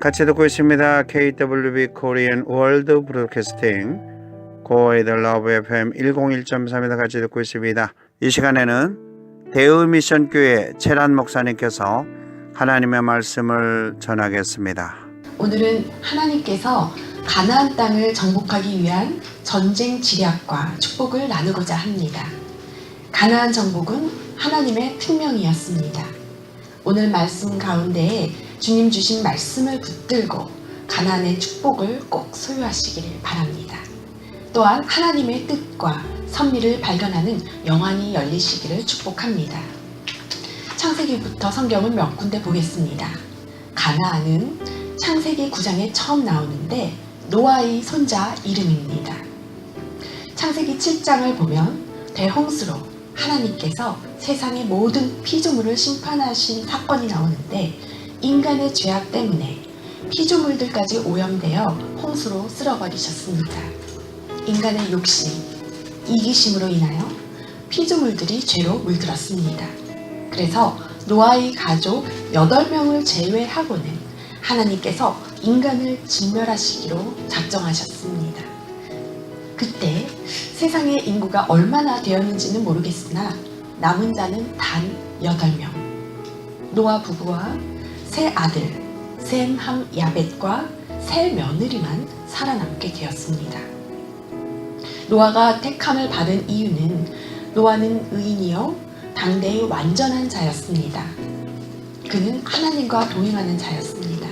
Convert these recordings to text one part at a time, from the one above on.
같이 듣고 있습니다. KWB Korean World Broadcasting Go The Love FM 101.3에서 같이 듣고 있습니다. 이 시간에는 대의미션교회 채란 목사님께서 하나님의 말씀을 전하겠습니다. 오늘은 하나님께서 가나안 땅을 정복하기 위한 전쟁 지략과 축복을 나누고자 합니다. 가나안 정복은 하나님의 특명이었습니다. 오늘 말씀 가운데에 주님 주신 말씀을 붙들고 가나안의 축복을 꼭 소유하시기를 바랍니다. 또한 하나님의 뜻과 섭리를 발견하는 영안이 열리시기를 축복합니다. 창세기부터 성경을 몇 군데 보겠습니다. 가나안은 창세기 9장에 처음 나오는데 노아의 손자 이름입니다. 창세기 7장을 보면 대홍수로 하나님께서 세상의 모든 피조물을 심판하신 사건이 나오는데 인간의 죄악 때문에 피조물들까지 오염되어 홍수로 쓸어버리셨습니다. 인간의 욕심, 이기심으로 인하여 피조물들이 죄로 물들었습니다. 그래서 노아의 가족 8명을 제외하고는 하나님께서 인간을 진멸하시기로 작정하셨습니다. 그때 세상의 인구가 얼마나 되었는지는 모르겠으나 남은 자는 단 8명. 노아 부부와 세 아들 셈, 함, 야벳과 세 며느리만 살아남게 되었습니다. 노아가 택함을 받은 이유는 노아는 의인이요 당대의 완전한 자였습니다. 그는 하나님과 동행하는 자였습니다.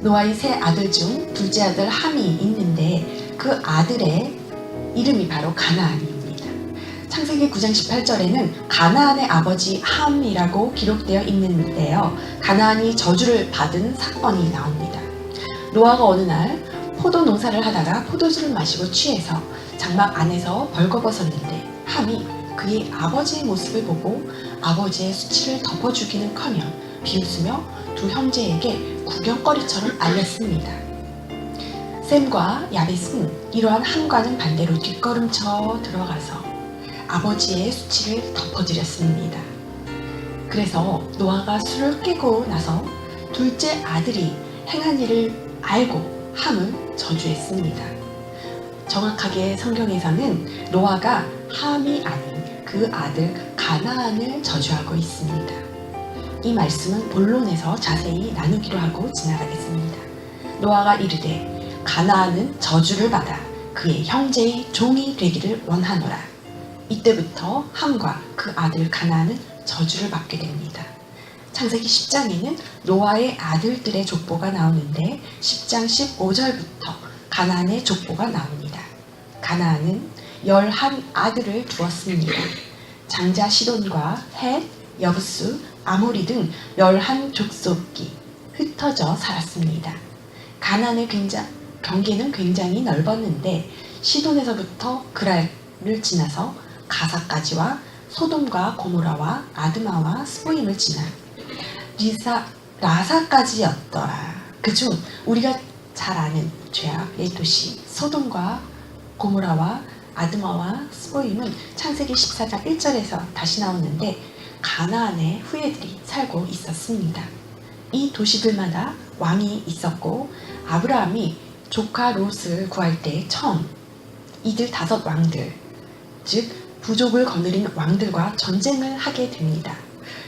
노아의 세 아들 중 둘째 아들 함이 있는데 그 아들의 이름이 바로 가나안입니다. 창세기 9장 18절에는 가나안의 아버지 함이라고 기록되어 있는데요. 가나안이 저주를 받은 사건이 나옵니다. 노아가 어느 날 포도 농사를 하다가 포도주를 마시고 취해서 장막 안에서 벌거벗었는데 함이 그의 아버지의 모습을 보고 아버지의 수치를 덮어주기는커녕 비웃으며 두 형제에게 구경거리처럼 알렸습니다. 셈과 야벳은 이러한 함과는 반대로 뒷걸음쳐 들어가서 아버지의 수치를 덮어드렸습니다. 그래서 노아가 술을 깨고 나서 둘째 아들이 행한 일을 알고 함을 저주했습니다. 정확하게 성경에서는 노아가 함이 아닌 그 아들 가나안을 저주하고 있습니다. 이 말씀은 본론에서 자세히 나누기로 하고 지나가겠습니다. 노아가 이르되 가나안은 저주를 받아 그의 형제의 종이 되기를 원하노라. 이때부터 함과 그 아들 가나안은 저주를 받게 됩니다. 창세기 10장에는 노아의 아들들의 족보가 나오는데 10장 15절부터 가나안의 족보가 나옵니다. 가나안은 11아들을 두었습니다. 장자 시돈과 헷, 여부스, 아모리 등 11족속이 흩어져 살았습니다. 가나안의 경계는 굉장히 넓었는데 시돈에서부터 그랄을 지나서 가사까지와 소돔과 고모라와 아드마와 스보임을 지나 라사까지였더라. 그중 우리가 잘 아는 죄악의 도시 소돔과 고모라와 아드마와 스보임은 창세기 14장 1절에서 다시 나오는데 가나안의 후예들이 살고 있었습니다. 이 도시들마다 왕이 있었고 아브라함이 조카 롯을 구할 때 처음 이들 5 왕들, 즉 부족을 거느린 왕들과 전쟁을 하게 됩니다.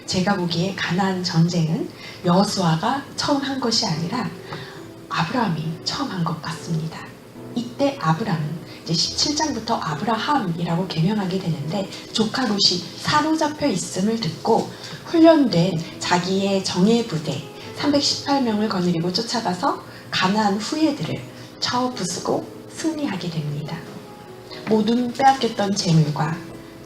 제가 보기에 가나안 전쟁은 여호수아가 처음 한 것이 아니라 아브라함이 처음 한 것 같습니다. 이때 아브라함은 이제 17장부터 아브라함이라고 개명하게 되는데 조카 롯이 사로잡혀 있음을 듣고 훈련된 자기의 정예 부대 318명을 거느리고 쫓아가서 가나안 후예들을 쳐 부수고 승리하게 됩니다. 모든 빼앗겼던 재물과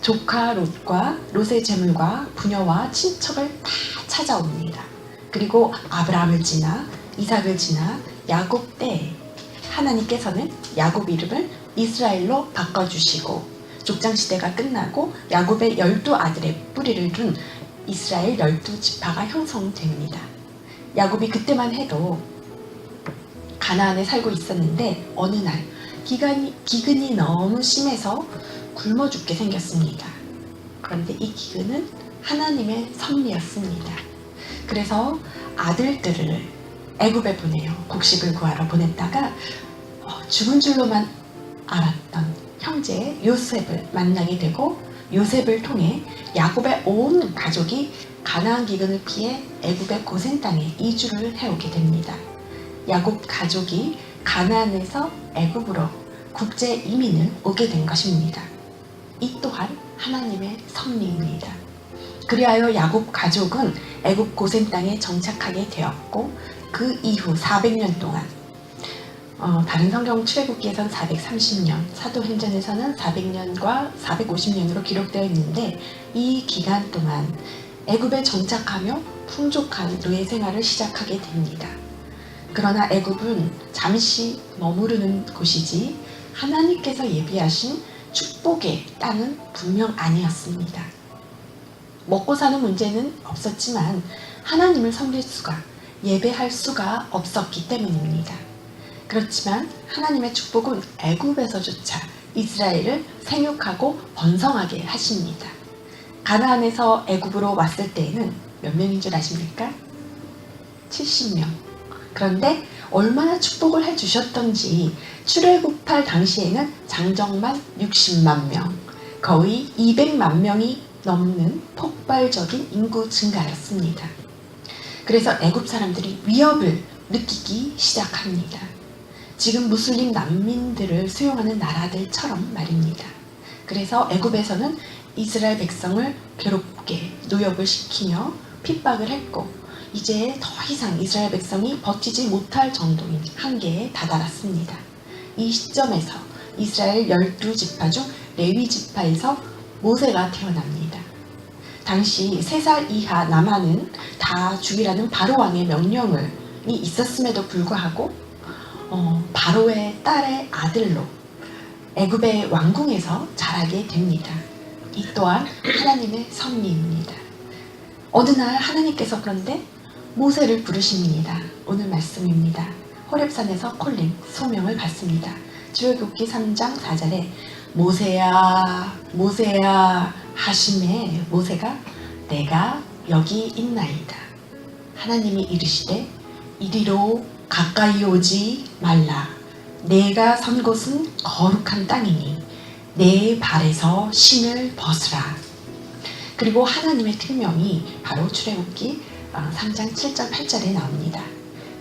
조카 롯과 롯의 재물과 부녀와 친척을 다 찾아옵니다. 그리고 아브라함을 지나 이삭을 지나 야곱 때에 하나님께서는 야곱 이름을 이스라엘로 바꿔주시고 족장시대가 끝나고 야곱의 12아들의 뿌리를 둔 이스라엘 12지파가 형성됩니다. 야곱이 그때만 해도 가나안에 살고 있었는데 어느 날 기근이 너무 심해서 굶어 죽게 생겼습니다. 그런데 이 기근은 하나님의 섭리였습니다. 그래서 아들들을 애굽에 보내요. 곡식을 구하러 보냈다가 죽은 줄로만 알았던 형제 요셉을 만나게 되고 요셉을 통해 야곱의 온 가족이 가나안 기근을 피해 애굽의 고센 땅에 이주를 해오게 됩니다. 야곱 가족이 가나안에서 애굽으로 국제 이민을 오게 된 것입니다. 이 또한 하나님의 섭리입니다. 그리하여 야곱 가족은 애굽 고센 땅에 정착하게 되었고 그 이후 400년 동안 다른 성경 출애굽기에서는 430년, 사도행전에서는 400년과 450년으로 기록되어 있는데 이 기간 동안 애굽에 정착하며 풍족한 노예 생활을 시작하게 됩니다. 그러나 애굽은 잠시 머무르는 곳이지 하나님께서 예비하신 축복의 땅은 분명 아니었습니다. 먹고 사는 문제는 없었지만 하나님을 섬길 수가, 예배할 수가 없었기 때문입니다. 그렇지만 하나님의 축복은 애굽에서조차 이스라엘을 생육하고 번성하게 하십니다. 가나안에서 애굽으로 왔을 때에는 몇 명인 줄 아십니까? 70명. 그런데 얼마나 축복을 해주셨던지 출애굽할 당시에는 장정만 60만 명, 거의 200만 명이 넘는 폭발적인 인구 증가였습니다. 그래서 애굽 사람들이 위협을 느끼기 시작합니다. 지금 무슬림 난민들을 수용하는 나라들처럼 말입니다. 그래서 애굽에서는 이스라엘 백성을 괴롭게 노역을 시키며 핍박을 했고 이제 더 이상 이스라엘 백성이 버티지 못할 정도인 한계에 다다랐습니다. 이 시점에서 이스라엘 12지파 중 레위 지파에서 모세가 태어납니다. 당시 3살 이하 남아는 다 죽이라는 바로 왕의 명령이 있었음에도 불구하고 바로의 딸의 아들로 애굽의 왕궁에서 자라게 됩니다. 이 또한 하나님의 섭리입니다. 어느 날 하나님께서 그런데 모세를 부르십니다. 오늘 말씀입니다. 호렙산에서 콜림 소명을 받습니다. 출애굽기 3장 4절에 모세야 모세야 하심에 모세가 내가 여기 있나이다. 하나님이 이르시되 이리로 가까이 오지 말라. 내가 선 곳은 거룩한 땅이니 내 발에서 신을 벗으라. 그리고 하나님의 특명이 바로 출애굽기 3장 7절 8절에 나옵니다.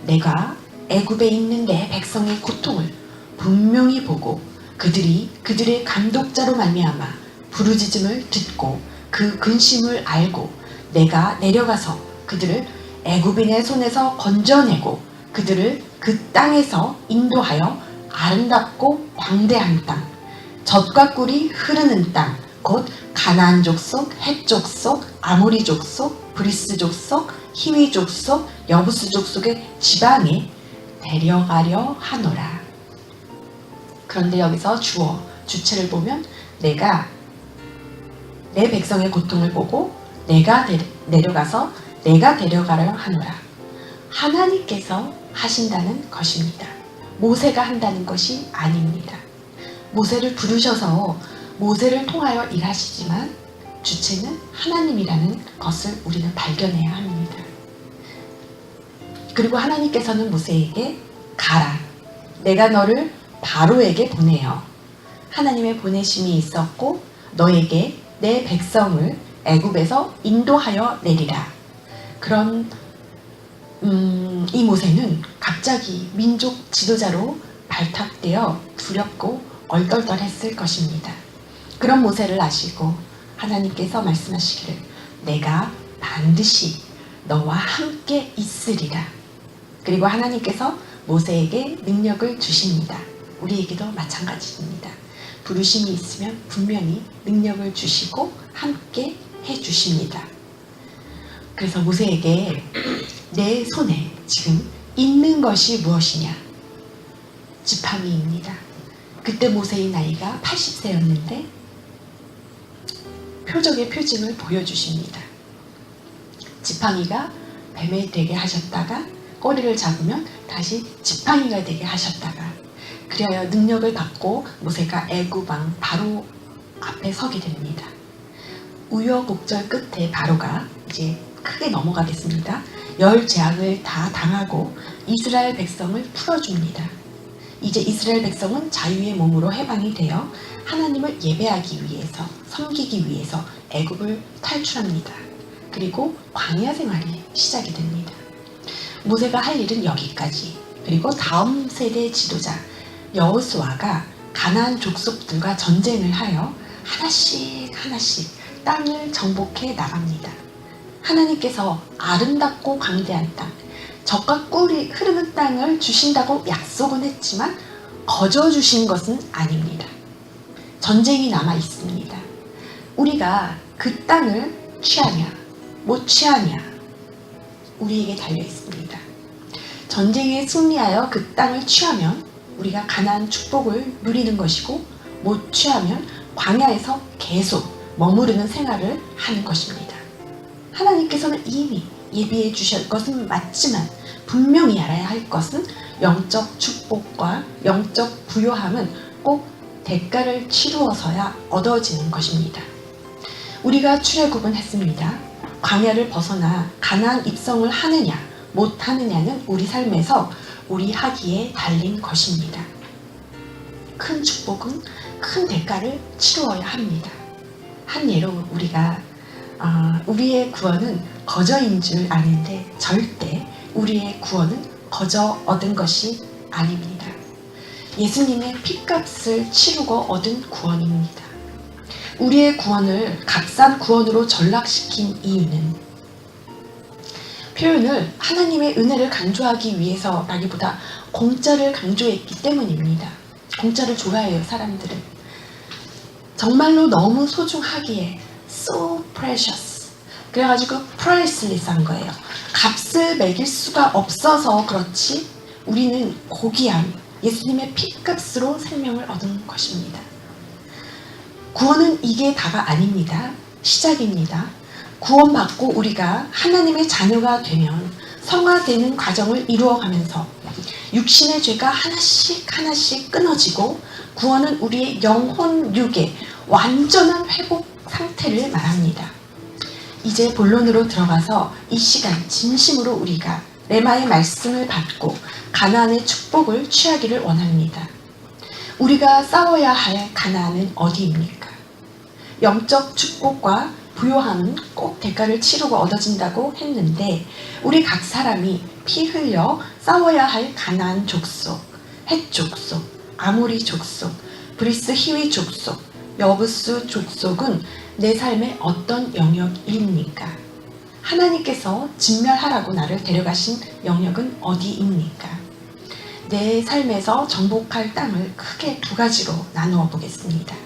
내가 애굽에 있는 내 백성의 고통을 분명히 보고 그들의 감독자로 말미암아 부르짖음을 듣고 그 근심을 알고 내가 내려가서 그들을 애굽인의 손에서 건져내고 그들을 그 땅에서 인도하여 아름답고 광대한 땅, 젖과 꿀이 흐르는 땅, 곧 가나안 족속, 헷 족속, 아모리 족속, 브리스 족속, 히위 족속, 여부스 족속의 지방에 데려가려 하노라. 그런데 여기서 주체를 보면 내가 내 백성의 고통을 보고 내가 내려가서 내가 데려가려 하노라. 하나님께서 하신다는 것입니다. 모세가 한다는 것이 아닙니다. 모세를 부르셔서 모세를 통하여 일하시지만 주체는 하나님이라는 것을 우리는 발견해야 합니다. 그리고 하나님께서는 모세에게 가라. 내가 너를 바로에게 보내어. 하나님의 보내심이 있었고 너에게 내 백성을 애굽에서 인도하여 내리라. 그런 이 모세는 갑자기 민족 지도자로 발탁되어 두렵고 얼떨떨했을 것입니다. 그런 모세를 아시고 하나님께서 말씀하시기를 내가 반드시 너와 함께 있으리라. 그리고 하나님께서 모세에게 능력을 주십니다. 우리에게도 마찬가지입니다. 부르심이 있으면 분명히 능력을 주시고 함께 해주십니다. 그래서 모세에게 내 손에 지금 있는 것이 무엇이냐? 지팡이입니다. 그때 모세의 나이가 80세였는데 표적의 표징을 보여주십니다. 지팡이가 뱀이 되게 하셨다가 꼬리를 잡으면 다시 지팡이가 되게 하셨다가 그리하여 능력을 받고 모세가 애굽 왕 바로 앞에 서게 됩니다. 우여곡절 끝에 바로가 이제 크게 넘어가겠습니다. 열 재앙을 다 당하고 이스라엘 백성을 풀어줍니다. 이제 이스라엘 백성은 자유의 몸으로 해방이 되어 하나님을 예배하기 위해서, 섬기기 위해서 애굽을 탈출합니다. 그리고 광야 생활이 시작이 됩니다. 모세가 할 일은 여기까지. 그리고 다음 세대 지도자 여호수아가 가나안 족속들과 전쟁을 하여 하나씩 땅을 정복해 나갑니다. 하나님께서 아름답고 광대한 땅, 젖과 꿀이 흐르는 땅을 주신다고 약속은 했지만 거저 주신 것은 아닙니다. 전쟁이 남아 있습니다. 우리가 그 땅을 취하냐 못 취하냐 우리에게 달려 있습니다. 전쟁에 승리하여 그 땅을 취하면 우리가 가나안 축복을 누리는 것이고, 못 취하면 광야에서 계속 머무르는 생활을 하는 것입니다. 하나님께서는 이미 예비해 주실 것은 맞지만 분명히 알아야 할 것은 영적 축복과 영적 부요함은 꼭 대가를 치루어서야 얻어지는 것입니다. 우리가 출애굽은 했습니다. 광야를 벗어나 가나안 입성을 하느냐 못하느냐는 우리 삶에서 우리 하기에 달린 것입니다. 큰 축복은 큰 대가를 치루어야 합니다. 한 예로 우리가 우리의 구원은 거저인 줄 아는데 절대 우리의 구원은 거저 얻은 것이 아닙니다. 예수님의 핏값을 치르고 얻은 구원입니다. 우리의 구원을 값싼 구원으로 전락시킨 이유는 표현을 하나님의 은혜를 강조하기 위해서라기보다 공짜를 강조했기 때문입니다. 공짜를 좋아해요, 사람들은. 정말로 너무 소중하기에 so precious. 그래가지고 priceless한 거예요. 값을 매길 수가 없어서 그렇지 우리는 고귀한 예수님의 핏값으로 생명을 얻은 것입니다. 구원은 이게 다가 아닙니다. 시작입니다. 구원받고 우리가 하나님의 자녀가 되면 성화되는 과정을 이루어가면서 육신의 죄가 하나씩 끊어지고 구원은 우리의 영혼 육의 완전한 회복 상태를 말합니다. 이제 본론으로 들어가서 이 시간 진심으로 우리가 레마의 말씀을 받고 가나안의 축복을 취하기를 원합니다. 우리가 싸워야 할 가나안은 어디입니까? 영적 축복과 부요함은 꼭 대가를 치르고 얻어진다고 했는데 우리 각 사람이 피 흘려 싸워야 할 가나안 족속, 헷 족속, 아모리 족속, 브리스 히위 족속, 여부스 족속은 내 삶의 어떤 영역입니까? 하나님께서 진멸하라고 나를 데려가신 영역은 어디입니까? 내 삶에서 정복할 땅을 크게 두 가지로 나누어 보겠습니다.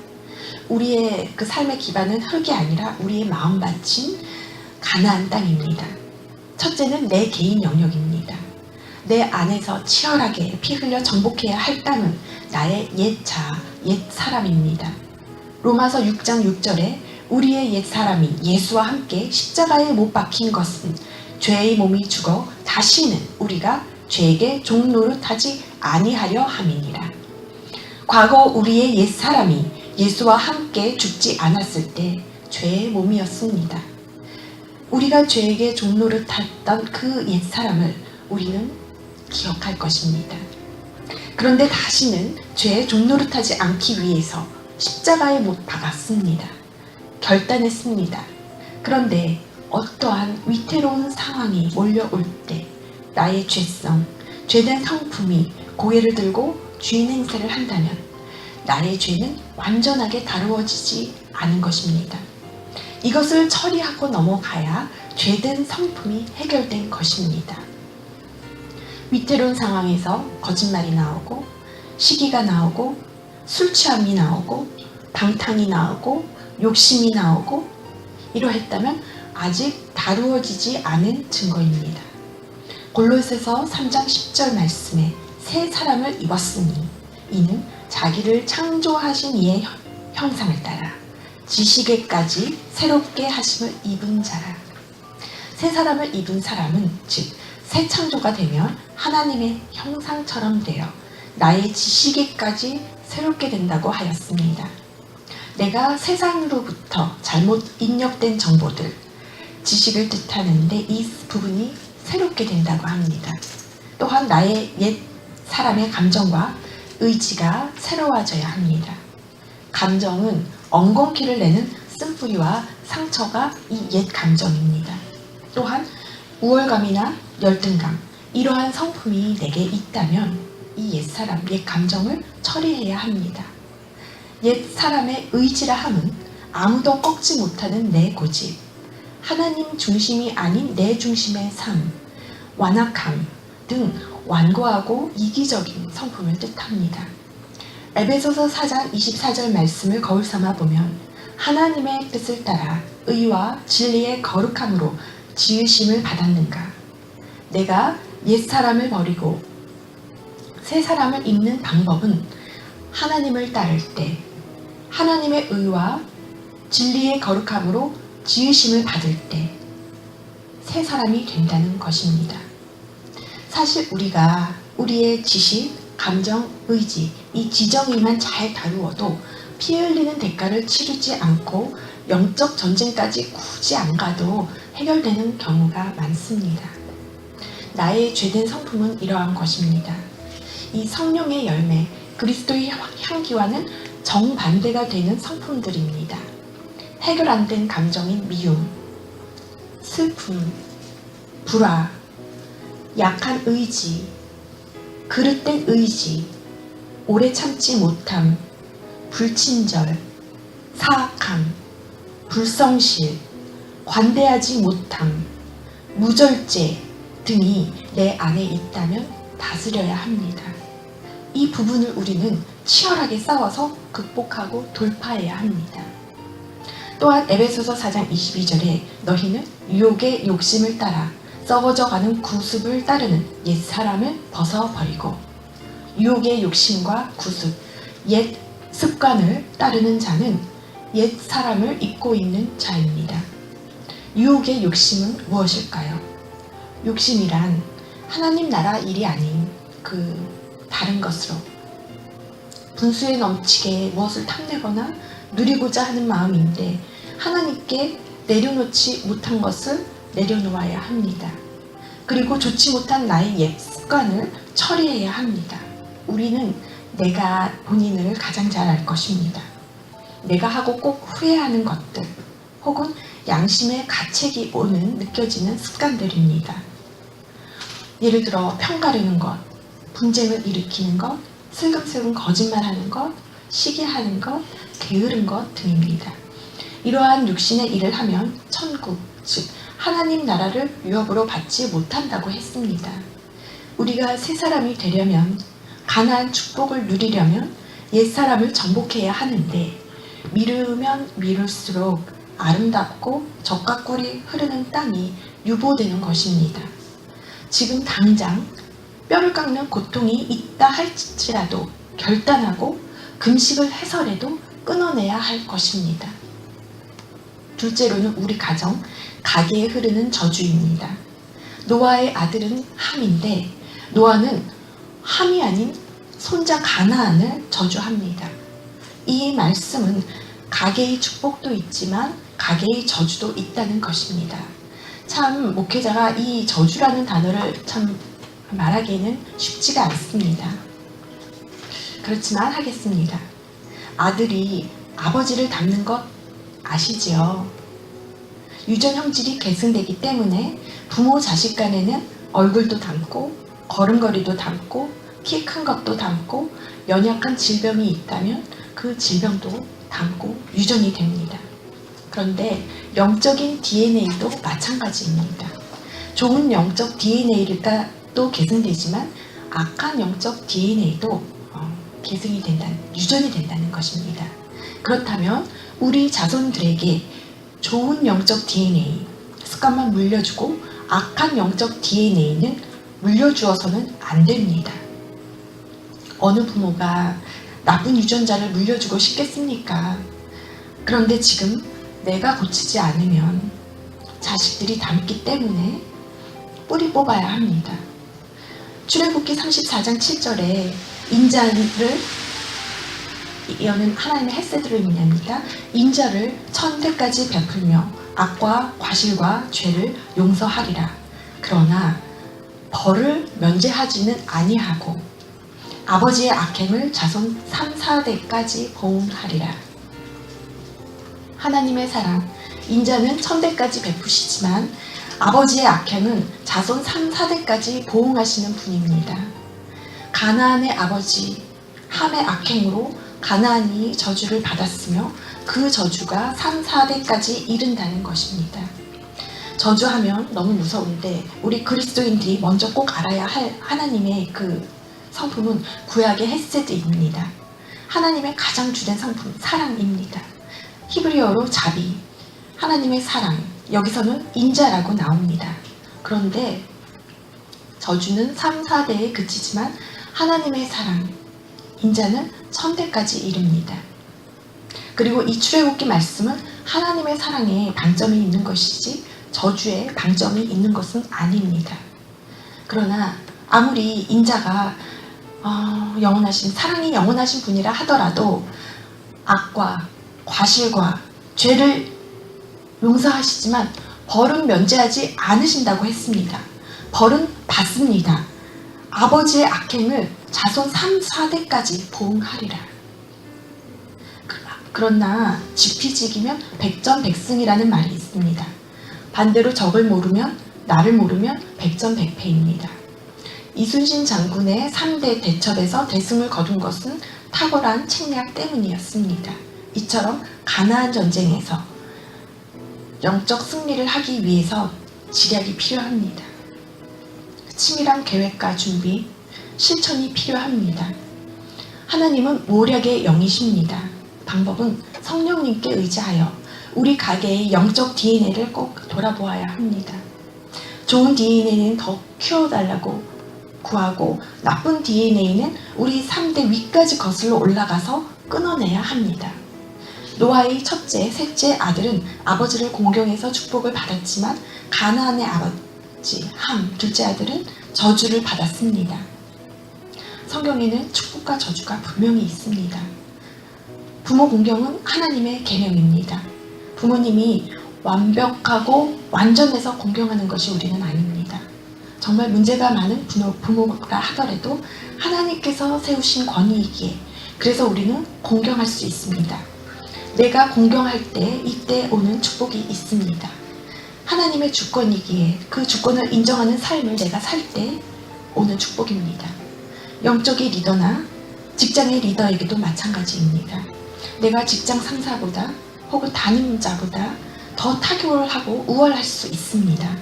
우리의 그 삶의 기반은 흙이 아니라 우리의 마음밭인 가나안 땅입니다. 첫째는 내 개인 영역입니다. 내 안에서 치열하게 피 흘려 정복해야 할 땅은 나의 옛 사람입니다. 로마서 6장 6절에 우리의 옛 사람이 예수와 함께 십자가에 못 박힌 것은 죄의 몸이 죽어 다시는 우리가 죄에게 종노릇하지 아니하려 함이니라. 과거 우리의 옛 사람이 예수와 함께 죽지 않았을 때 죄의 몸이었습니다. 우리가 죄에게 종노릇했던 그 옛 사람을 우리는 기억할 것입니다. 그런데 다시는 죄에 종노릇하지 않기 위해서 십자가에 못 박았습니다. 결단했습니다. 그런데 어떠한 위태로운 상황이 몰려올 때 나의 죄성, 죄된 성품이 고개를 들고 주인 행세를 한다면 나의 죄는 완전하게 다루어지지 않은 것입니다. 이것을 처리하고 넘어가야 죄된 성품이 해결된 것입니다. 위태로운 상황에서 거짓말이 나오고 시기가 나오고 술 취함이 나오고 방탕이 나오고 욕심이 나오고 이러했다면 아직 다루어지지 않은 증거입니다. 골로새서 3장 10절 말씀에 새 사람을 입었으니 이는 자기를 창조하신 이의 형상을 따라 지식에까지 새롭게 하심을 입은 자라. 새 사람을 입은 사람은 즉 새 창조가 되면 하나님의 형상처럼 되어 나의 지식에까지 새롭게 된다고 하였습니다. 내가 세상으로부터 잘못 입력된 정보들, 지식을 뜻하는데 이 부분이 새롭게 된다고 합니다. 또한 나의 옛 사람의 감정과 의지가 새로워져야 합니다. 감정은 엉겅퀴를 내는 쓴뿌리와 상처가 이 옛 감정입니다. 또한 우월감이나 열등감, 이러한 성품이 내게 있다면 이 옛사람, 옛 감정을 처리해야 합니다. 옛 사람의 의지라 함은 아무도 꺾지 못하는 내 고집, 하나님 중심이 아닌 내 중심의 삶, 완악함 등 완고하고 이기적인 성품을 뜻합니다. 에베소서 4장 24절 말씀을 거울 삼아 보면 하나님의 뜻을 따라 의와 진리의 거룩함으로 지으심을 받았는가? 내가 옛사람을 버리고 새 사람을 입는 방법은 하나님을 따를 때 하나님의 의와 진리의 거룩함으로 지으심을 받을 때 새 사람이 된다는 것입니다. 사실 우리가 우리의 지식, 감정, 의지, 이 지정의만 잘 다루어도 피 흘리는 대가를 치르지 않고 영적 전쟁까지 굳이 안 가도 해결되는 경우가 많습니다. 나의 죄된 성품은 이러한 것입니다. 이 성령의 열매, 그리스도의 향기와는 정반대가 되는 성품들입니다. 해결 안 된 감정인 미움, 슬픔, 불화, 약한 의지, 그릇된 의지, 오래 참지 못함, 불친절, 사악함, 불성실, 관대하지 못함, 무절제 등이 내 안에 있다면 다스려야 합니다. 이 부분을 우리는 치열하게 싸워서 극복하고 돌파해야 합니다. 또한 에베소서 4장 22절에 너희는 유혹의 욕심을 따라 썩어져가는 구습을 따르는 옛사람을 벗어버리고, 유혹의 욕심과 구습, 옛 습관을 따르는 자는 옛사람을 입고 있는 자입니다. 유혹의 욕심은 무엇일까요? 욕심이란 하나님 나라 일이 아닌 다른 것으로 분수에 넘치게 무엇을 탐내거나 누리고자 하는 마음인데 하나님께 내려놓지 못한 것을 내려놓아야 합니다. 그리고 좋지 못한 나의 옛 습관을 처리해야 합니다. 우리는 내가 본인을 가장 잘 알 것입니다. 내가 하고 꼭 후회하는 것들 혹은 양심의 가책이 느껴지는 습관들입니다. 예를 들어 편가르는 것, 분쟁을 일으키는 것, 슬금슬금 거짓말하는 것, 시기하는 것, 게으른 것 등입니다. 이러한 육신의 일을 하면 천국, 즉 하나님 나라를 유업으로 받지 못한다고 했습니다. 우리가 새 사람이 되려면, 가나안 축복을 누리려면 옛사람을 정복해야 하는데 미루면 미룰수록 아름답고 젖과 꿀이 흐르는 땅이 유보되는 것입니다. 지금 당장 뼈를 깎는 고통이 있다 할지라도 결단하고 금식을 해서라도 끊어내야 할 것입니다. 둘째로는 우리 가정, 가계에 흐르는 저주입니다. 노아의 아들은 함인데 노아는 함이 아닌 손자 가나안을 저주합니다. 이 말씀은 가계의 축복도 있지만 가계의 저주도 있다는 것입니다. 참 목회자가 이 저주라는 단어를 참 말하기에는 쉽지가 않습니다. 그렇지만 하겠습니다. 아들이 아버지를 닮는 것 아시지요? 유전 형질이 계승되기 때문에 부모 자식 간에는 얼굴도 닮고 걸음걸이도 닮고 키 큰 것도 닮고 연약한 질병이 있다면 그 질병도 닮고 유전이 됩니다. 그런데 영적인 DNA도 마찬가지입니다. 좋은 영적 DNA가 또 계승되지만 악한 영적 DNA도 계승이 유전이 된다는 것입니다. 그렇다면 우리 자손들에게 좋은 영적 DNA, 습관만 물려주고 악한 영적 DNA는 물려주어서는 안 됩니다. 어느 부모가 나쁜 유전자를 물려주고 싶겠습니까? 그런데 지금 내가 고치지 않으면 자식들이 닮기 때문에 뿌리 뽑아야 합니다. 출애굽기 34장 7절에 인자를 여는 하나님의 헷세드를 의미합니다. 인자를 천대까지 베풀며 악과 과실과 죄를 용서하리라. 그러나 벌을 면제하지는 아니하고 아버지의 악행을 자손 3, 4대까지 보응하리라. 하나님의 사랑, 인자는 천대까지 베푸시지만 아버지의 악행은 자손 3, 4대까지 보응하시는 분입니다. 가나안의 아버지 함의 악행으로 가나안이 저주를 받았으며 그 저주가 3, 4대까지 이른다는 것입니다. 저주하면 너무 무서운데 우리 그리스도인들이 먼저 꼭 알아야 할 하나님의 그 성품은 구약의 헤세드입니다. 하나님의 가장 주된 성품, 사랑입니다. 히브리어로 자비, 하나님의 사랑, 여기서는 인자라고 나옵니다. 그런데 저주는 3, 4대에 그치지만 하나님의 사랑, 인자는 1000대까지 이릅니다. 그리고 이 출애굽기 말씀은 하나님의 사랑에 방점이 있는 것이지 저주에 방점이 있는 것은 아닙니다. 그러나 아무리 인자가 영원하신, 사랑이 영원하신 분이라 하더라도 악과 과실과 죄를 용서하시지만 벌은 면제하지 않으신다고 했습니다. 벌은 받습니다. 아버지의 악행을 자손 3, 4대까지 보응하리라. 그러나 지피지기면 백전백승이라는 말이 있습니다. 반대로 적을 모르면, 나를 모르면 백전백패입니다. 이순신 장군의 3대 대첩에서 대승을 거둔 것은 탁월한 책략 때문이었습니다. 이처럼 가나안 전쟁에서 영적 승리를 하기 위해서 지략이 필요합니다. 치밀한 계획과 준비, 실천이 필요합니다. 하나님은 모략의 영이십니다. 방법은 성령님께 의지하여 우리 가게의 영적 DNA를 꼭 돌아보아야 합니다. 좋은 DNA는 더 키워달라고 구하고 나쁜 DNA는 우리 3대 위까지 거슬러 올라가서 끊어내야 합니다. 노아의 첫째, 셋째 아들은 아버지를 공경해서 축복을 받았지만 가나안의 아버지 함, 둘째 아들은 저주를 받았습니다. 성경에는 축복과 저주가 분명히 있습니다. 부모 공경은 하나님의 계명입니다. 부모님이 완벽하고 완전해서 공경하는 것이 우리는 아닙니다. 정말 문제가 많은 부모라 하더라도 하나님께서 세우신 권위이기에 그래서 우리는 공경할 수 있습니다. 내가 공경할 때 이때 오는 축복이 있습니다. 하나님의 주권이기에 그 주권을 인정하는 삶을 내가 살 때 오는 축복입니다. 영적인 리더나 직장의 리더에게도 마찬가지입니다. 내가 직장 상사보다 혹은 담임자보다 더 탁월하고 우월할 수 있습니다.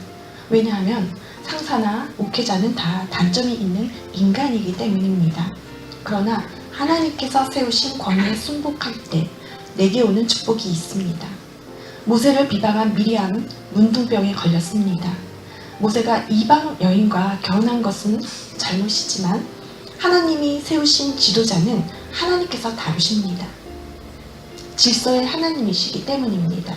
왜냐하면 상사나 목회자는 다 단점이 있는 인간이기 때문입니다. 그러나 하나님께서 세우신 권위에 순복할 때 내게 오는 축복이 있습니다. 모세를 비방한 미리암은 문둥병에 걸렸습니다. 모세가 이방 여인과 결혼한 것은 잘못이지만 하나님이 세우신 지도자는 하나님께서 다루십니다. 질서의 하나님이시기 때문입니다.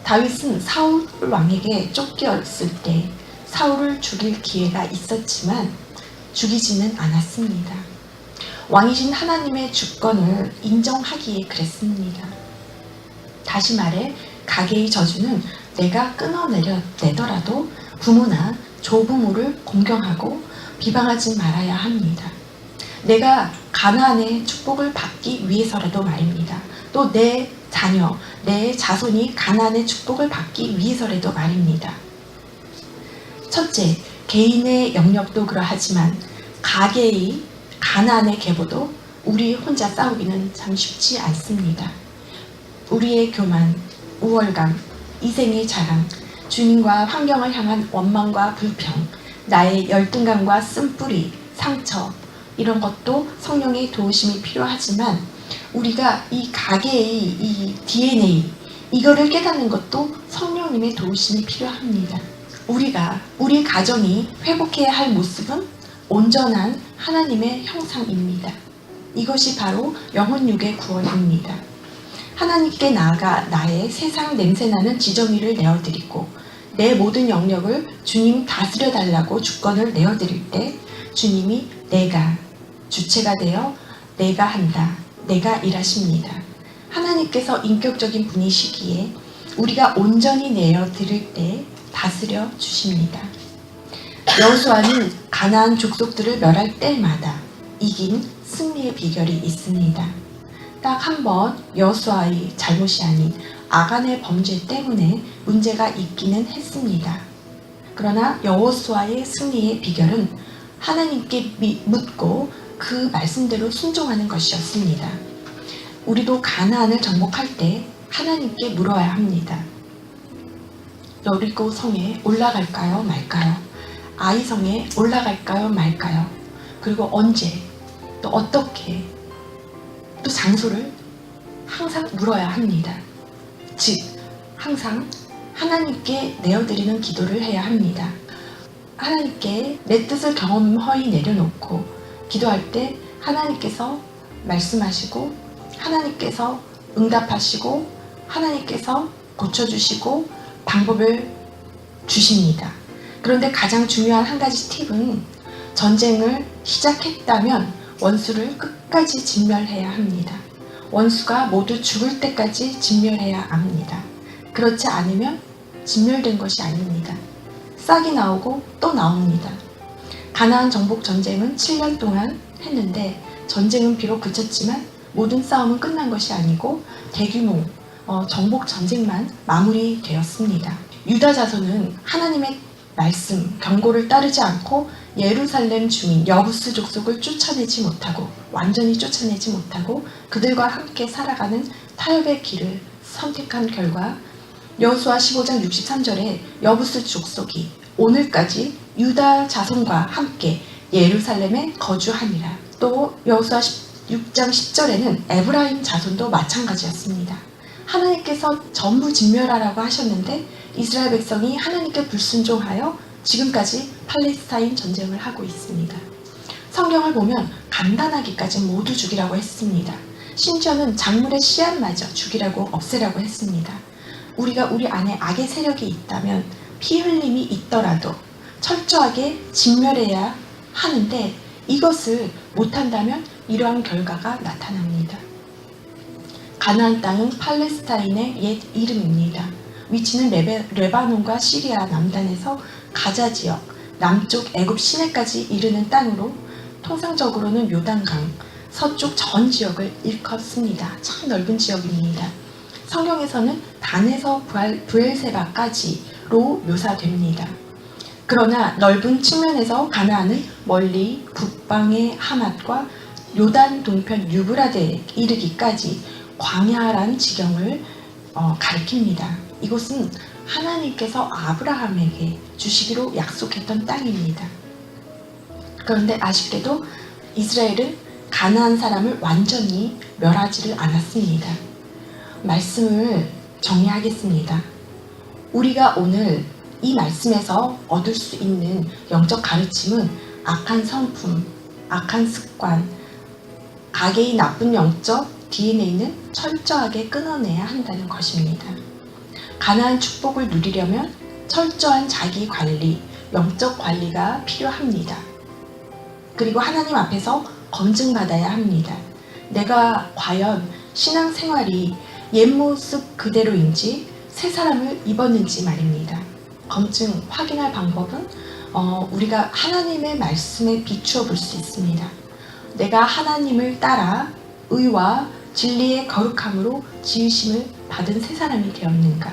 다윗은 사울 왕에게 쫓겼을 때 사울을 죽일 기회가 있었지만 죽이지는 않았습니다. 왕이신 하나님의 주권을 인정하기에 그랬습니다. 다시 말해 가게의 저주는 내가 끊어내더라도 부모나 조부모를 공경하고 비방하지 말아야 합니다. 내가 가나안의 축복을 받기 위해서라도 말입니다. 또 내 자녀, 내 자손이 가나안의 축복을 받기 위해서라도 말입니다. 첫째, 개인의 영역도 그러하지만 가게의 가나안의 계보도 우리 혼자 싸우기는 참 쉽지 않습니다. 우리의 교만, 우월감, 이생의 자랑, 주님과 환경을 향한 원망과 불평, 나의 열등감과 쓴뿌리, 상처 이런 것도 성령의 도우심이 필요하지만 우리가 이 가게의 이 DNA 이거를 깨닫는 것도 성령님의 도우심이 필요합니다. 우리 가정이 회복해야 할 모습은 온전한 하나님의 형상입니다. 이것이 바로 영혼육의 구원입니다. 하나님께 나아가 나의 세상 냄새나는 지정의를 내어드리고 내 모든 영역을 주님 다스려 달라고 주권을 내어드릴 때 주님이 내가 주체가 되어 내가 한다, 내가 일하십니다. 하나님께서 인격적인 분이시기에 우리가 온전히 내어드릴 때 다스려 주십니다. 여호수아는 가나안 족속들을 멸할 때마다 이긴 승리의 비결이 있습니다. 딱 한 번 여호수아의 잘못이 아닌 아간의 범죄 때문에 문제가 있기는 했습니다. 그러나 여호수아의 승리의 비결은 하나님께 묻고 그 말씀대로 순종하는 것이었습니다. 우리도 가나안을 정복할 때 하나님께 물어야 합니다. 여리고 성에 올라갈까요, 말까요? 아이 성에 올라갈까요, 말까요? 그리고 언제, 또 어떻게, 또 장소를 항상 물어야 합니다. 즉, 항상 하나님께 내어드리는 기도를 해야 합니다. 하나님께 내 뜻을 경험허이 내려놓고 기도할 때 하나님께서 말씀하시고 하나님께서 응답하시고 하나님께서 고쳐주시고 방법을 주십니다. 그런데 가장 중요한 한 가지 팁은 전쟁을 시작했다면 원수를 끝까지 진멸해야 합니다. 원수가 모두 죽을 때까지 진멸해야 합니다. 그렇지 않으면 진멸된 것이 아닙니다. 싹이 나오고 또 나옵니다. 가나안 정복 전쟁은 7년 동안 했는데 전쟁은 비록 그쳤지만 모든 싸움은 끝난 것이 아니고 대규모 정복 전쟁만 마무리되었습니다. 유다 자손은 하나님의 말씀, 경고를 따르지 않고 예루살렘 주민 여부스 족속을 쫓아내지 못하고 완전히 쫓아내지 못하고 그들과 함께 살아가는 타협의 길을 선택한 결과 여호수아 15장 63절에 여부스 족속이 오늘까지 유다 자손과 함께 예루살렘에 거주하니라. 또 여호수아 6장 10절에는 에브라임 자손도 마찬가지였습니다. 하나님께서 전부 진멸하라고 하셨는데 이스라엘 백성이 하나님께 불순종하여 지금까지 팔레스타인 전쟁을 하고 있습니다. 성경을 보면 간단하기까지 모두 죽이라고 했습니다. 심지어는 작물의 씨앗마저 죽이라고 없애라고 했습니다. 우리가 우리 안에 악의 세력이 있다면 피 흘림이 있더라도 철저하게 진멸해야 하는데 이것을 못한다면 이러한 결과가 나타납니다. 가나안 땅은 팔레스타인의 옛 이름입니다. 위치는 레바논과 시리아 남단에서 가자 지역, 남쪽 애굽 시내까지 이르는 땅으로 통상적으로는 요단강, 서쪽 전 지역을 일컫습니다. 참 넓은 지역입니다. 성경에서는 단에서 브엘세바까지로 묘사됩니다. 그러나 넓은 측면에서 가나안은 멀리 북방의 하맛과 요단 동편 유브라데에 이르기까지 광야란 지경을 가리킵니다. 이곳은 하나님께서 아브라함에게 주시기로 약속했던 땅입니다. 그런데 아쉽게도 이스라엘은 가나안 사람을 완전히 멸하지를 않았습니다. 말씀을 정리하겠습니다. 우리가 오늘 이 말씀에서 얻을 수 있는 영적 가르침은 악한 성품, 악한 습관, 악의 나쁜 영적 DNA는 철저하게 끊어내야 한다는 것입니다. 가나안 축복을 누리려면 철저한 자기 관리, 영적 관리가 필요합니다. 그리고 하나님 앞에서 검증받아야 합니다. 내가 과연 신앙생활이 옛 모습 그대로인지 새 사람을 입었는지 말입니다. 검증, 확인할 방법은 우리가 하나님의 말씀에 비추어 볼 수 있습니다. 내가 하나님을 따라 의와 진리의 거룩함으로 지으심을 받은 새 사람이 되었는가?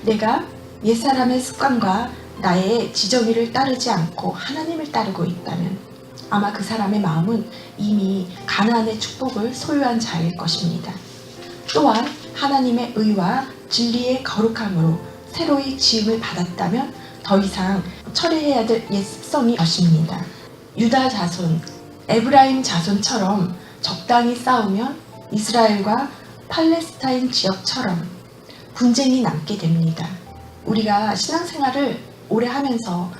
내가 옛사람의 습관과 나의 지정의를 따르지 않고 하나님을 따르고 있다면 아마 그 사람의 마음은 이미 가나안의 축복을 소유한 자일 것입니다. 또한 하나님의 의와 진리의 거룩함으로 새로이 지음을 받았다면 더 이상 철회해야 될 옛 습성이 것입니다. 유다 자손, 에브라임 자손처럼 적당히 싸우면 이스라엘과 팔레스타인 지역처럼 분쟁이 남게 됩니다. 우리가 신앙생활을 오래 하면서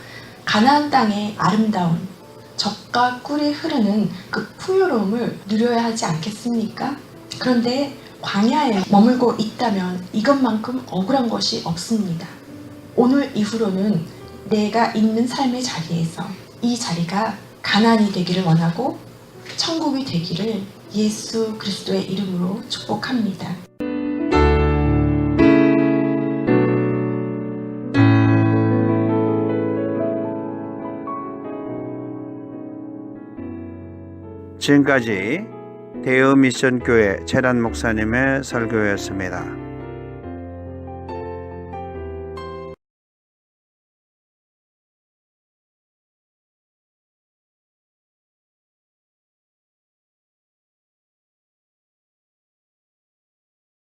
가나안 땅의 아름다운 젖과 꿀이 흐르는 그 풍요로움을 누려야 하지 않겠습니까? 그런데 광야에 머물고 있다면 이것만큼 억울한 것이 없습니다. 오늘 이후로는 내가 있는 삶의 자리에서 이 자리가 가나안이 되기를 원하고 천국이 되기를 예수 그리스도의 이름으로 축복합니다. 지금까지 대의미션교회 최란 목사님의 설교였습니다.